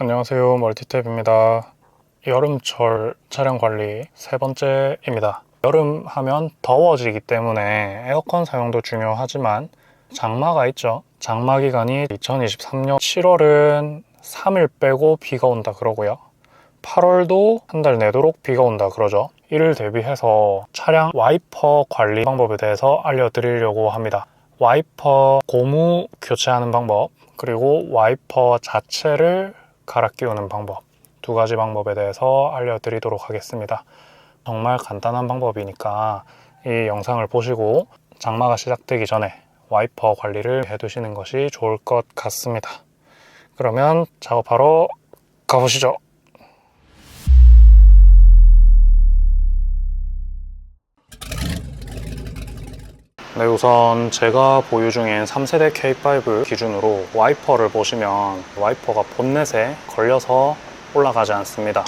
안녕하세요, 멀티탭입니다. 여름철 차량 관리 세 번째입니다. 여름 하면 더워지기 때문에 에어컨 사용도 중요하지만 장마가 있죠. 장마 기간이 2023년 7월은 3일 빼고 비가 온다 그러고요. 8월도 한 달 내도록 비가 온다 그러죠. 이를 대비해서 차량 와이퍼 관리 방법에 대해서 알려드리려고 합니다. 와이퍼 고무 교체하는 방법, 그리고 와이퍼 자체를 갈아 끼우는 방법, 두 가지 방법에 대해서 알려드리도록 하겠습니다. 정말 간단한 방법이니까 이 영상을 보시고 장마가 시작되기 전에 와이퍼 관리를 해두시는 것이 좋을 것 같습니다. 그러면 작업하러 가보시죠. 네, 우선 제가 보유 중인 3세대 K5 기준으로 와이퍼를 보시면 와이퍼가 본넷에 걸려서 올라가지 않습니다.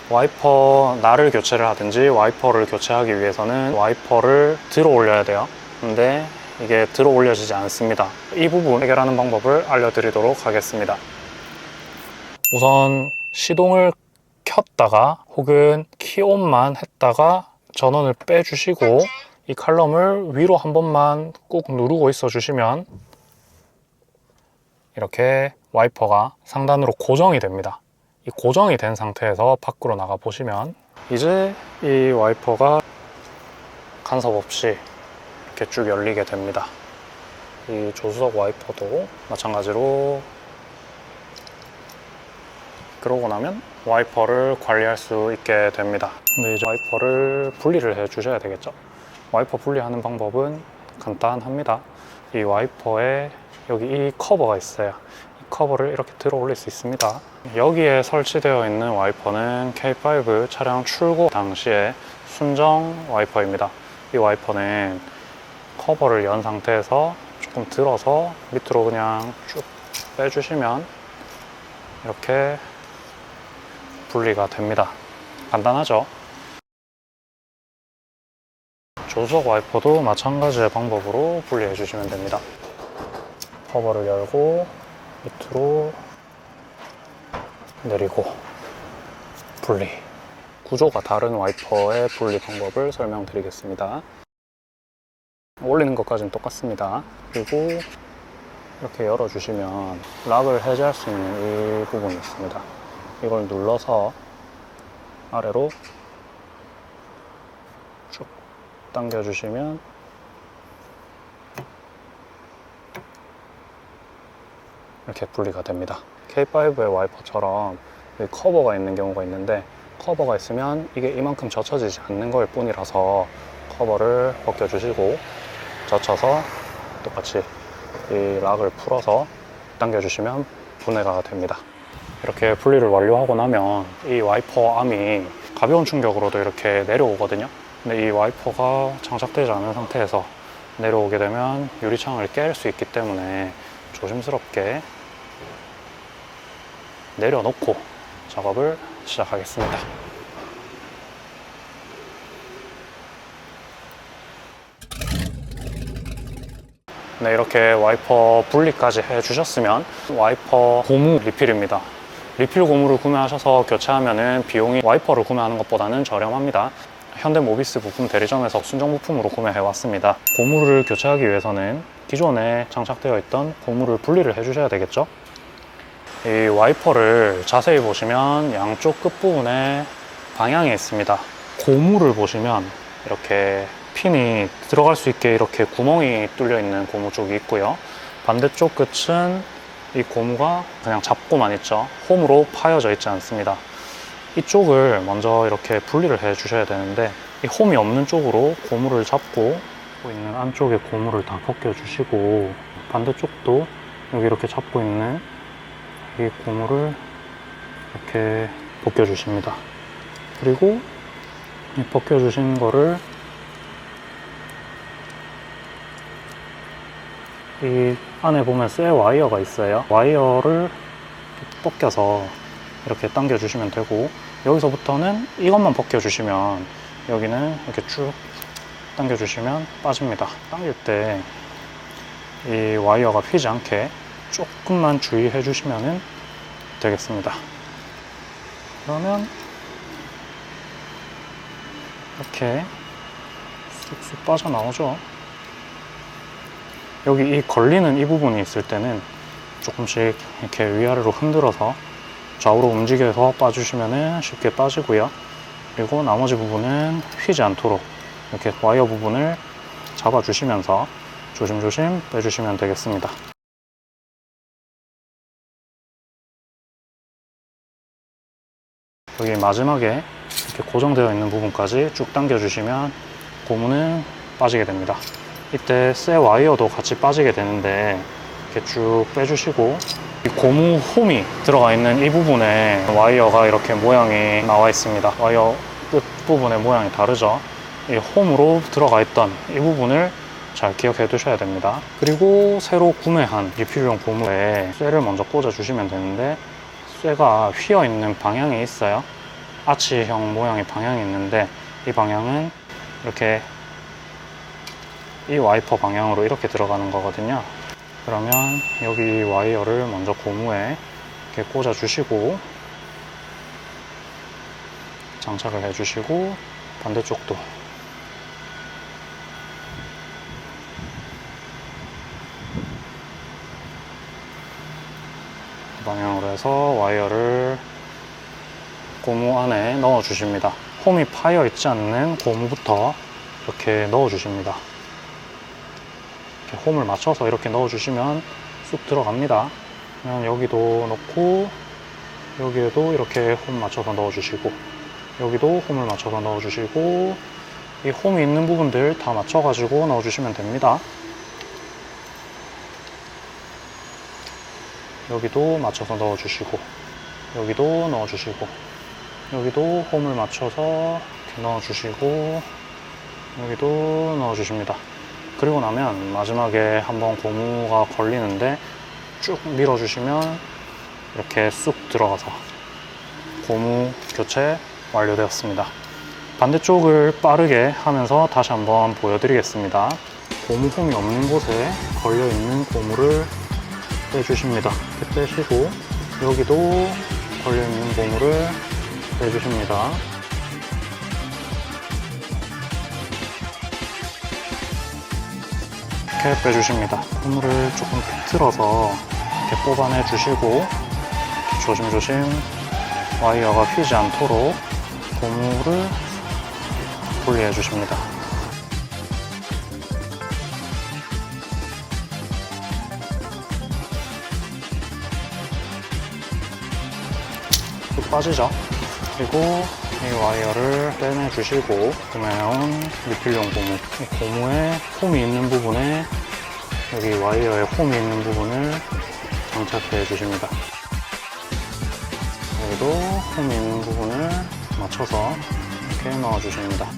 와이퍼 날을 교체를 하든지 와이퍼를 교체하기 위해서는 와이퍼를 들어 올려야 돼요. 근데 이게 들어 올려지지 않습니다. 이 부분 해결하는 방법을 알려드리도록 하겠습니다. 우선 시동을 켰다가 혹은 키온만 했다가 전원을 빼주시고 이 칼럼을 위로 한 번만 꾹 누르고 있어 주시면 이렇게 와이퍼가 상단으로 고정이 됩니다. 이 고정이 된 상태에서 밖으로 나가 보시면 이제 이 와이퍼가 간섭 없이 이렇게 쭉 열리게 됩니다. 이 조수석 와이퍼도 마찬가지로 그러고 나면 와이퍼를 관리할 수 있게 됩니다. 근데 이제 와이퍼를 분리를 해 주셔야 되겠죠. 와이퍼 분리하는 방법은 간단합니다. 이 와이퍼에 여기 이 커버가 있어요. 이 커버를 이렇게 들어 올릴 수 있습니다. 여기에 설치되어 있는 와이퍼는 K5 차량 출고 당시에 순정 와이퍼입니다. 이 와이퍼는 커버를 연 상태에서 조금 들어서 밑으로 그냥 쭉 빼주시면 이렇게 분리가 됩니다. 간단하죠? 조수석 와이퍼도 마찬가지의 방법으로 분리해 주시면 됩니다. 커버를 열고 밑으로 내리고 분리. 구조가 다른 와이퍼의 분리 방법을 설명드리겠습니다. 올리는 것까지는 똑같습니다. 그리고 이렇게 열어주시면 락을 해제할 수 있는 이 부분이 있습니다. 이걸 눌러서 아래로 쭉 당겨주시면 이렇게 분리가 됩니다. K5의 와이퍼처럼 커버가 있는 경우가 있는데 커버가 있으면 이게 이만큼 젖혀지지 않는 걸 뿐이라서 커버를 벗겨주시고 젖혀서 똑같이 이 락을 풀어서 당겨주시면 분해가 됩니다. 이렇게 분리를 완료하고 나면 이 와이퍼 암이 가벼운 충격으로도 이렇게 내려오거든요. 근데 이 와이퍼가 장착되지 않은 상태에서 내려오게 되면 유리창을 깰 수 있기 때문에 조심스럽게 내려놓고 작업을 시작하겠습니다. 네, 이렇게 와이퍼 분리까지 해주셨으면 와이퍼 고무 리필입니다. 리필 고무를 구매하셔서 교체하면 비용이 와이퍼를 구매하는 것보다는 저렴합니다. 현대모비스 부품 대리점에서 순정 부품으로 구매해 왔습니다. 고무를 교체하기 위해서는 기존에 장착되어 있던 고무를 분리를 해 주셔야 되겠죠. 이 와이퍼를 자세히 보시면 양쪽 끝부분에 방향이 있습니다. 고무를 보시면 이렇게 핀이 들어갈 수 있게 이렇게 구멍이 뚫려 있는 고무 쪽이 있고요. 반대쪽 끝은 이 고무가 그냥 잡고만 있죠. 홈으로 파여져 있지 않습니다. 이쪽을 먼저 이렇게 분리를 해 주셔야 되는데 이 홈이 없는 쪽으로 고무를 잡고 있는 안쪽에 고무를 다 벗겨 주시고 반대쪽도 여기 이렇게 잡고 있는 이 고무를 이렇게 벗겨 주십니다. 그리고 이 벗겨 주신 거를 이 안에 보면 쇠 와이어가 있어요. 와이어를 벗겨서 이렇게 당겨 주시면 되고 여기서부터는 이것만 벗겨 주시면 여기는 이렇게 쭉 당겨 주시면 빠집니다. 당길 때 이 와이어가 휘지 않게 조금만 주의해 주시면 되겠습니다. 그러면 이렇게 쑥쑥 빠져나오죠. 여기 이 걸리는 이 부분이 있을 때는 조금씩 이렇게 위아래로 흔들어서 좌우로 움직여서 빠주시면 쉽게 빠지고요. 그리고 나머지 부분은 휘지 않도록 이렇게 와이어 부분을 잡아주시면서 조심조심 빼주시면 되겠습니다. 여기 마지막에 이렇게 고정되어 있는 부분까지 쭉 당겨주시면 고무는 빠지게 됩니다. 이때 새 와이어도 같이 빠지게 되는데 이렇게 쭉 빼주시고, 이 고무 홈이 들어가 있는 이 부분에 와이어가 이렇게 모양이 나와 있습니다. 와이어 끝 부분의 모양이 다르죠. 이 홈으로 들어가 있던 이 부분을 잘 기억해 두셔야 됩니다. 그리고 새로 구매한 리필용 고무에 쇠를 먼저 꽂아 주시면 되는데, 쇠가 휘어 있는 방향이 있어요. 아치형 모양의 방향이 있는데, 이 방향은 이렇게 이 와이퍼 방향으로 이렇게 들어가는 거거든요. 그러면 여기 와이어를 먼저 고무에 이렇게 꽂아 주시고 장착을 해 주시고, 반대쪽도 이 방향으로 해서 와이어를 고무 안에 넣어 주십니다. 홈이 파여 있지 않는 고무부터 이렇게 넣어 주십니다. 이렇게 홈을 맞춰서 이렇게 넣어 주시면 쑥 들어갑니다. 그러면 여기도 넣고, 여기에도 이렇게 홈 맞춰서 넣어 주시고, 여기도 홈을 맞춰서 넣어 주시고, 이 홈이 있는 부분들 다 맞춰 가지고 넣어 주시면 됩니다. 여기도 맞춰서 넣어 주시고, 여기도 넣어 주시고, 여기도 홈을 맞춰서 이렇게 넣어 주시고, 여기도 넣어 주십니다. 그리고 나면 마지막에 한번 고무가 걸리는데 쭉 밀어 주시면 이렇게 쑥 들어가서 고무 교체 완료되었습니다. 반대쪽을 빠르게 하면서 다시 한번 보여드리겠습니다. 고무 홈이 없는 곳에 걸려 있는 고무를 빼주십니다. 이렇게 빼시고, 여기도 걸려 있는 고무를 빼주십니다. 이렇게 빼주십니다. 고무를 조금 비틀어서 이렇게 뽑아내 주시고, 조심조심 와이어가 휘지 않도록 고무를 분리해 주십니다. 쭉 빠지죠? 그리고 이 와이어를 빼내 주시고, 구매해온 리필용 고무, 이 고무에 홈이 있는 부분에, 여기 와이어에 홈이 있는 부분을 장착해 주십니다. 여기도 홈이 있는 부분을 맞춰서 이렇게 넣어 주십니다.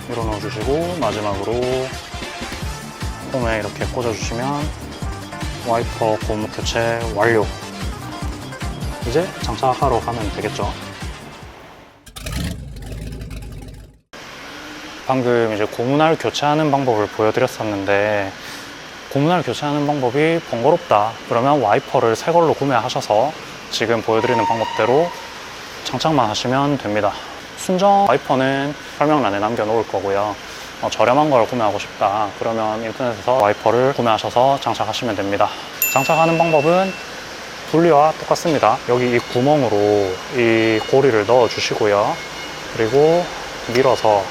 밀어 넣어 주시고, 마지막으로 홈에 이렇게 꽂아 주시면 와이퍼 고무 교체 완료. 이제 장착하러 가면 되겠죠. 방금 이제 고무날 교체하는 방법을 보여드렸었는데, 고무날 교체하는 방법이 번거롭다 그러면 와이퍼를 새 걸로 구매하셔서 지금 보여드리는 방법대로 장착만 하시면 됩니다. 순정 와이퍼는 설명란에 남겨놓을 거고요. 저렴한 걸 구매하고 싶다 그러면 인터넷에서 와이퍼를 구매하셔서 장착하시면 됩니다. 장착하는 방법은 분리와 똑같습니다. 여기 이 구멍으로 이 고리를 넣어 주시고요. 그리고 밀어서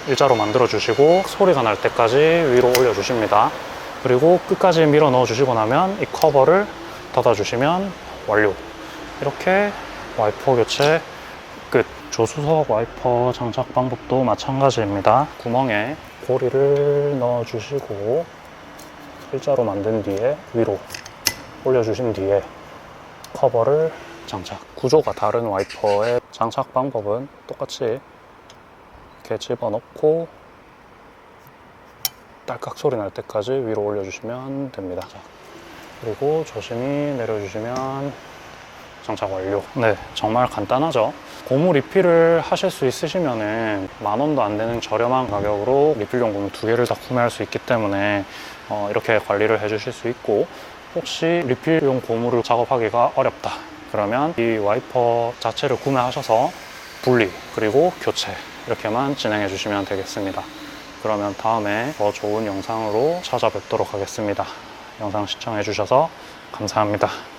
일자로 만들어 주시고, 소리가 날 때까지 위로 올려 주십니다. 그리고 끝까지 밀어 넣어 주시고 나면 이 커버를 닫아 주시면 완료. 이렇게 와이퍼 교체 끝. 조수석 와이퍼 장착 방법도 마찬가지입니다. 구멍에 고리를 넣어 주시고 일자로 만든 뒤에 위로 올려 주신 뒤에 커버를 장착. 구조가 다른 와이퍼의 장착 방법은 똑같이 이렇게 집어넣고 딸깍 소리 날 때까지 위로 올려주시면 됩니다. 그리고 조심히 내려주시면 장착 완료. 네, 정말 간단하죠. 고무 리필을 하실 수 있으시면은 10,000원도 안 되는 저렴한 가격으로 리필용 고무 2개를 다 구매할 수 있기 때문에 이렇게 관리를 해 주실 수 있고, 혹시 리필용 고무를 작업하기가 어렵다 그러면 이 와이퍼 자체를 구매하셔서 분리 그리고 교체 이렇게만 진행해 주시면 되겠습니다. 그러면 다음에 더 좋은 영상으로 찾아뵙도록 하겠습니다. 영상 시청해 주셔서 감사합니다.